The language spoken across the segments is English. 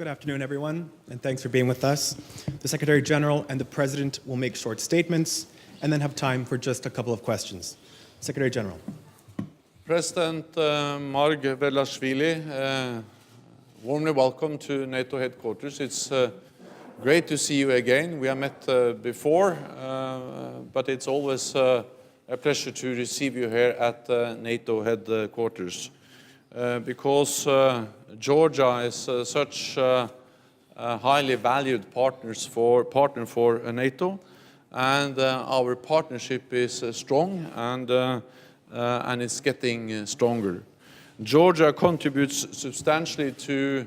Good afternoon, everyone, and thanks for being with us. The Secretary General and the President will make short statements and then have time for just a couple of questions. Secretary General. President Marg Velashvili, warmly welcome to NATO headquarters. It's great to see you again. We have met before, but it's always a pleasure to receive you here at NATO headquarters. Because Georgia is such a highly valued partner for NATO, and our partnership is strong and it's getting stronger. Georgia contributes substantially to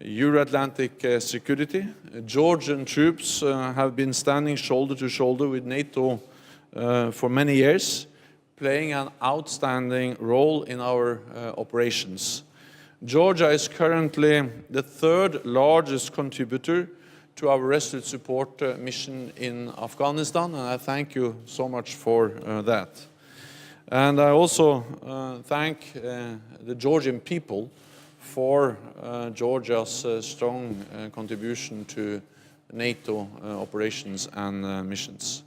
Euro-Atlantic security. Georgian troops have been standing shoulder to shoulder with NATO for many years, playing an outstanding role in our operations. Georgia is currently the third largest contributor to our resolute support mission in Afghanistan, and I thank you so much for that. And I also thank the Georgian people for Georgia's strong contribution to NATO operations and missions.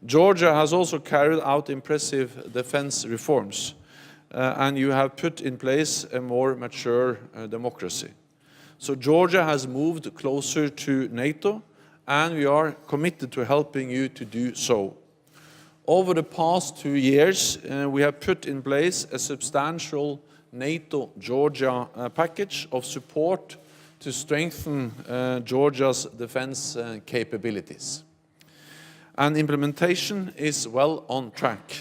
Georgia has also carried out impressive defense reforms, and you have put in place a more mature democracy. So Georgia has moved closer to NATO, and we are committed to helping you to do so. Over the past 2 years, we have put in place a substantial NATO-Georgia package of support to strengthen Georgia's defense capabilities. And implementation is well on track.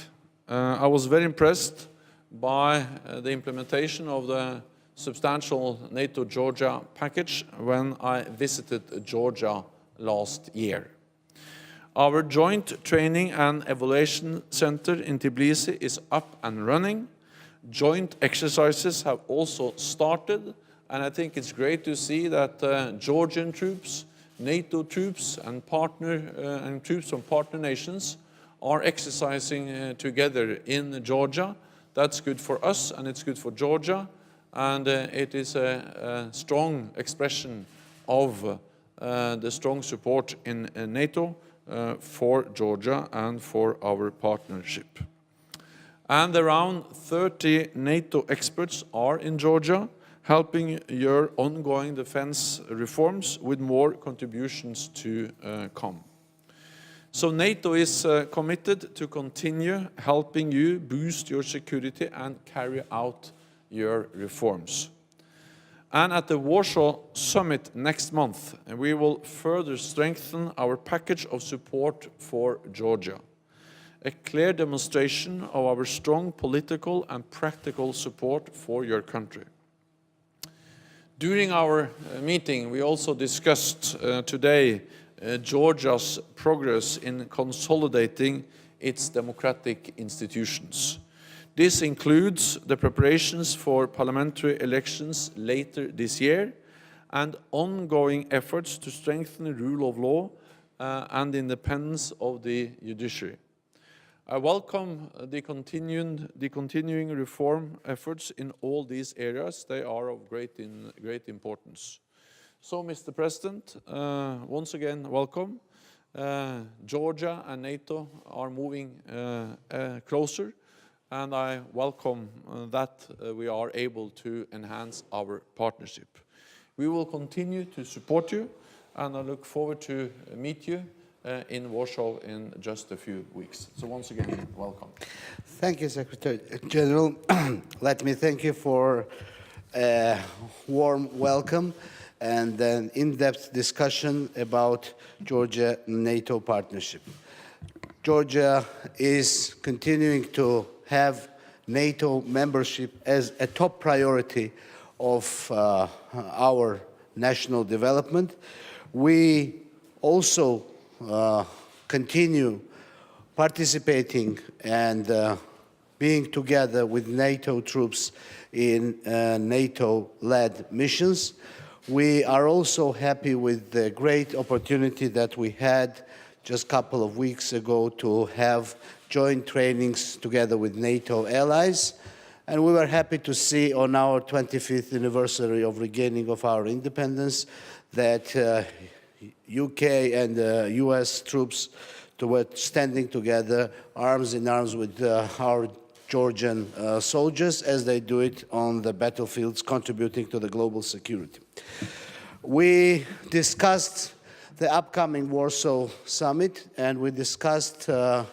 I was very impressed by the implementation of the substantial NATO-Georgia package when I visited Georgia last year. Our joint training and evaluation center in Tbilisi is up and running. Joint exercises have also started, and I think it's great to see that Georgian troops, NATO troops, and troops from partner nations are exercising together in Georgia. That's good for us, and it's good for Georgia, and it is a strong expression of the strong support in NATO for Georgia and for our partnership. And around 30 NATO experts are in Georgia, helping your ongoing defense reforms with more contributions to come. So NATO is committed to continue helping you boost your security and carry out your reforms. And at the Warsaw Summit next month, we will further strengthen our package of support for Georgia, a clear demonstration of our strong political and practical support for your country. During our meeting, we also discussed today Georgia's progress in consolidating its democratic institutions. This includes the preparations for parliamentary elections later this year and ongoing efforts to strengthen the rule of law and the independence of the judiciary. I welcome the continuing reform efforts in all these areas. They are of great importance. So, Mr. President, once again, welcome. Georgia and NATO are moving closer, and I welcome that we are able to enhance our partnership. We will continue to support you, and I look forward to meet you in Warsaw in just a few weeks. So once again, welcome. Thank you, Secretary General. Let me thank you for a warm welcome and an in-depth discussion about Georgia-NATO partnership. Georgia is continuing to have NATO membership as a top priority of our national development. We also continue participating and being together with NATO troops in NATO-led missions. We are also happy with the great opportunity that we had just a couple of weeks ago to have joint trainings together with NATO allies. And we were happy to see on our 25th anniversary of regaining of our independence that UK and US troops were standing together, arms in arms with our Georgian soldiers as they do it on the battlefields, contributing to the global security. We discussed the upcoming Warsaw Summit, and we discussed the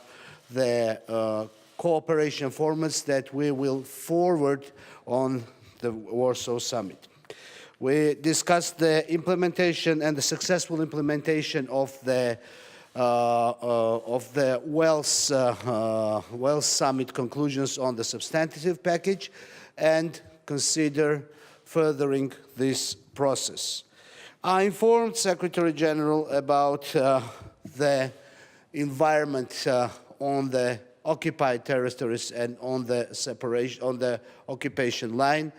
cooperation formats that we will forward on the Warsaw Summit. We discussed the implementation and the successful implementation of the Wales Summit conclusions on the substantive package and consider furthering this process. I informed Secretary General about the environment on the occupied territories and on the separation, on the occupation line.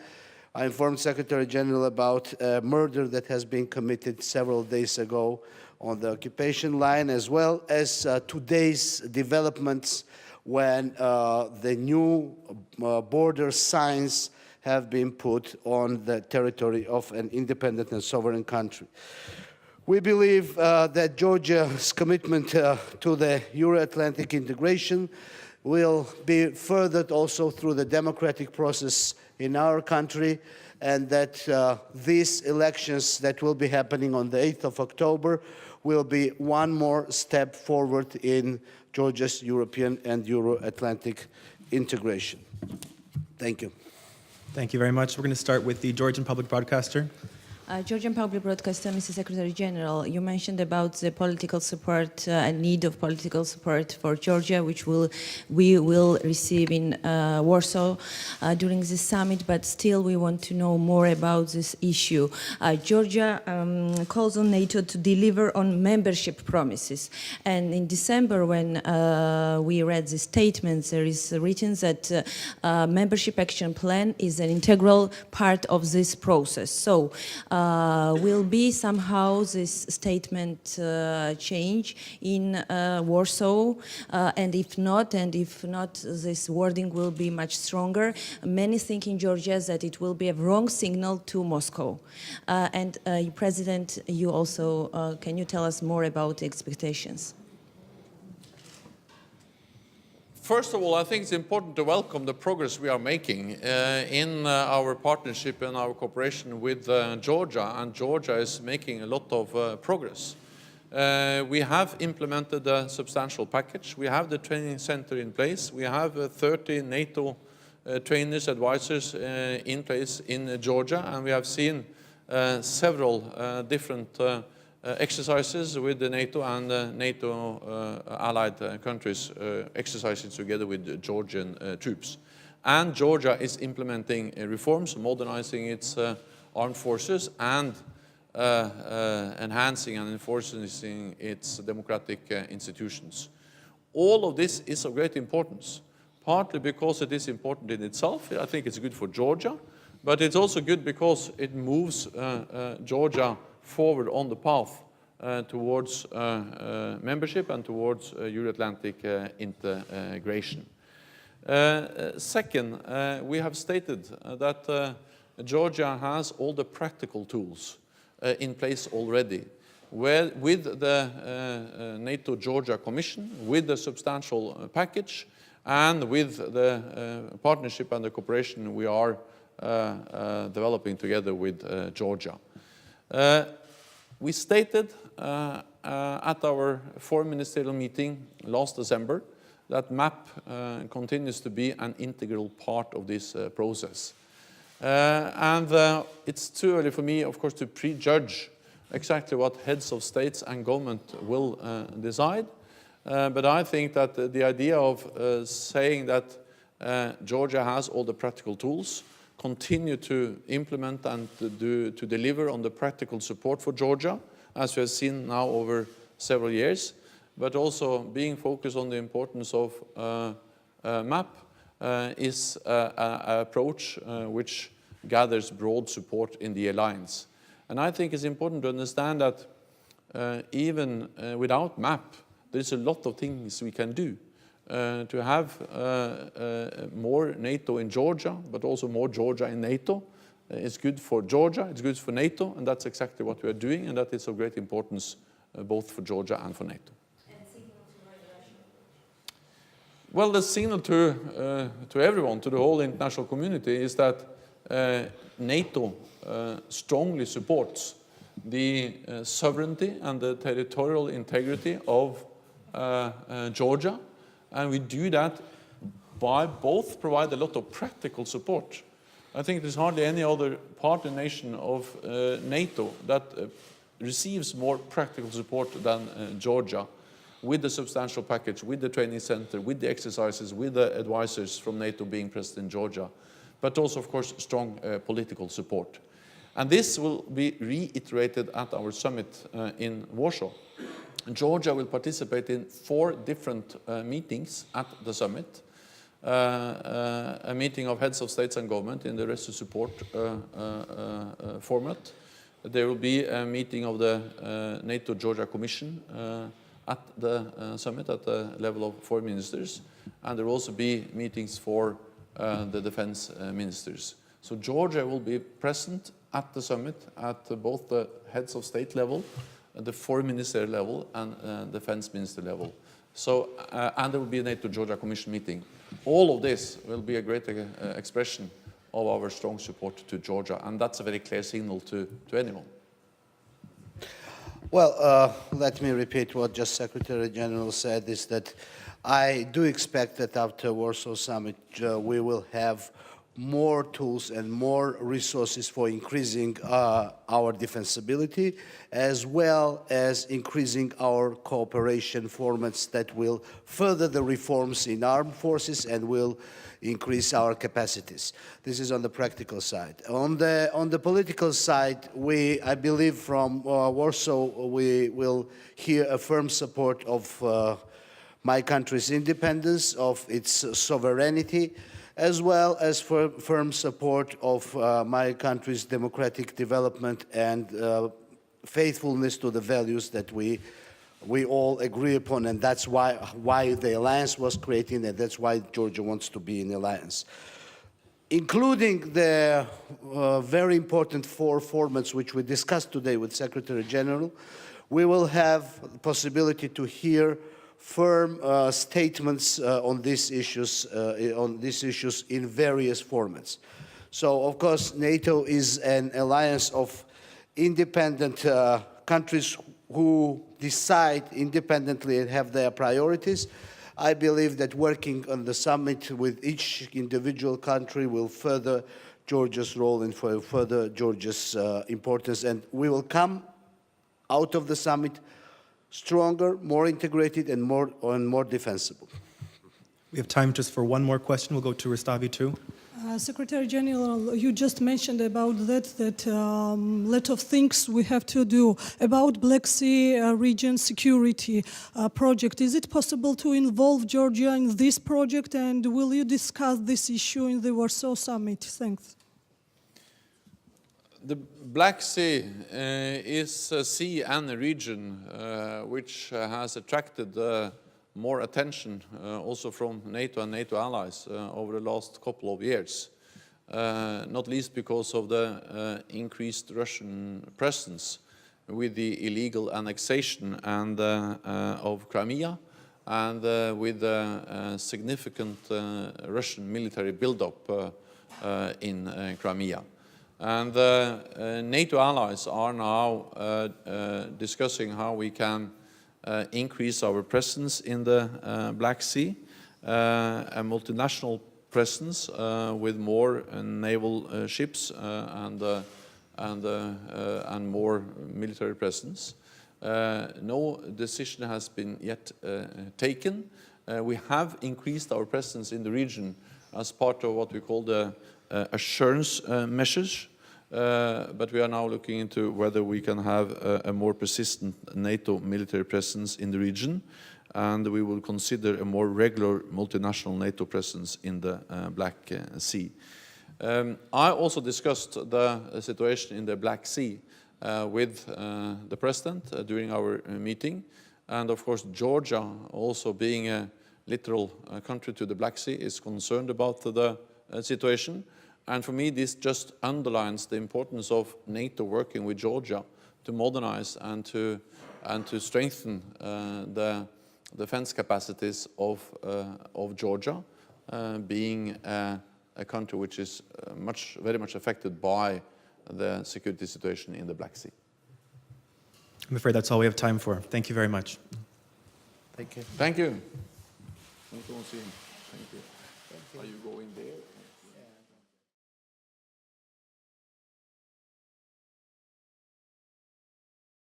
I informed Secretary General about a murder that has been committed several days ago on the occupation line, as well as today's developments when the new border signs have been put on the territory of an independent and sovereign country. We believe that Georgia's commitment to the Euro-Atlantic integration will be furthered also through the democratic process in our country, and that these elections that will be happening on the 8th of October will be one more step forward in Georgia's European and Euro-Atlantic integration. Thank you. Thank you very much. We're going to start with the Georgian public broadcaster. Georgian Public Broadcaster, Mr. Secretary General, you mentioned about the political support and need of political support for Georgia, which we will receive in Warsaw during this summit, but still we want to know more about this issue. Georgia calls on NATO to deliver on membership promises. And in December, when we read the statements, there is written that membership action plan is an integral part of this process. So, will be somehow this statement change in Warsaw, and if not, this wording will be much stronger. Many think in Georgia that it will be a wrong signal to Moscow. And President, you also, can you tell us more about the expectations? First of all, I think it's important to welcome the progress we are making in our partnership and our cooperation with Georgia, and Georgia is making a lot of progress. We have implemented a substantial package. We have the training center in place. We have 30 NATO trainers, advisors in place in Georgia, and we have seen several different exercises with the NATO and NATO allied countries exercising together with the Georgian troops. And Georgia is implementing reforms, modernizing its armed forces, and enhancing and enforcing its democratic institutions. All of this is of great importance, partly because it is important in itself. I think it's good for Georgia, but it's also good because it moves Georgia forward on the path towards membership and towards Euro-Atlantic integration. Second, we have stated that Georgia has all the practical tools in place already, with the NATO-Georgia Commission, with the substantial package, and with the partnership and the cooperation we are developing together with Georgia. We stated at our foreign ministerial meeting last December that MAP continues to be an integral part of this process. It's too early for me, of course, to prejudge exactly what heads of states and government will decide. But I think that the idea of saying that Georgia has all the practical tools, continue to implement and to deliver on the practical support for Georgia, as we have seen now over several years, but also being focused on the importance of MAP is an approach which gathers broad support in the alliance. And I think it's important to understand that even without MAP, there's a lot of things we can do. to have more NATO in Georgia, but also more Georgia in NATO. It's good for Georgia, it's good for NATO, and that's exactly what we are doing, and that is of great importance both for Georgia and for NATO. Well, the signal to everyone, to the whole international community, is that NATO strongly supports the sovereignty and the territorial integrity of Georgia, and we do that by both provide a lot of practical support. I think there's hardly any other partner nation of NATO that receives more practical support than Georgia, with the substantial package, with the training center, with the exercises, with the advisors from NATO being present in Georgia, but also, of course, strong political support. And this will be reiterated at our summit in Warsaw. Georgia will participate in 4 different meetings at the summit. A meeting of heads of states and government in the rest of support format. There will be a meeting of the NATO-Georgia Commission at the summit at the level of 4 ministers, and there will also be meetings for the defense ministers. So Georgia will be present at the summit at both the heads of state level, the 4 minister level, and defense minister level. So, and there will be a NATO-Georgia Commission meeting. All of this will be a great expression of our strong support to Georgia, and that's a very clear signal to anyone. Well, let me repeat what just Secretary General said, is that I do expect that after Warsaw Summit, we will have more tools and more resources for increasing our defensibility, as well as increasing our cooperation formats that will further the reforms in armed forces and will increase our capacities. This is on the practical side. On the political side, I believe from Warsaw, we will hear a firm support of my country's independence, of its sovereignty, as well as firm support of my country's democratic development and faithfulness to the values that we all agree upon, and that's why the alliance was created, and that's why Georgia wants to be in the alliance. Including the very important 4 formats which we discussed today with Secretary General, we will have the possibility to hear firm statements on these issues in various formats. So, of course, NATO is an alliance of independent countries who decide independently and have their priorities. I believe that working on the summit with each individual country will further Georgia's role and further Georgia's importance, and we will come out of the summit stronger, more integrated, and more defensible. We have time just for one more question. We'll go to Rastavi too. Secretary General, you just mentioned about that lot of things we have to do about Black Sea region security project. Is it possible to involve Georgia in this project, and will you discuss this issue in the Warsaw Summit? Thanks. The Black Sea is a sea and a region which has attracted more attention also from NATO and NATO allies over the last couple of years, not least because of the increased Russian presence with the illegal annexation and of Crimea, and with the significant Russian military buildup in Crimea. And NATO allies are now discussing how we can increase our presence in the Black Sea, a multinational presence with more naval ships and more military presence. No decision has been yet taken. We have increased our presence in the region as part of what we call the assurance measures, but we are now looking into whether we can have a more persistent NATO military presence in the region, and we will consider a more regular multinational NATO presence in the Black Sea. I also discussed the situation in the Black Sea with the President during our meeting, and of course Georgia, also being a literal country to the Black Sea, is concerned about the situation. And for me, this just underlines the importance of NATO working with Georgia to modernize and to strengthen the defense capacities of Georgia, being a country which is very much affected by the security situation in the Black Sea. I'm afraid that's all we have time for. Thank you very much. Thank you. Thank you. Thank you. Are you going there?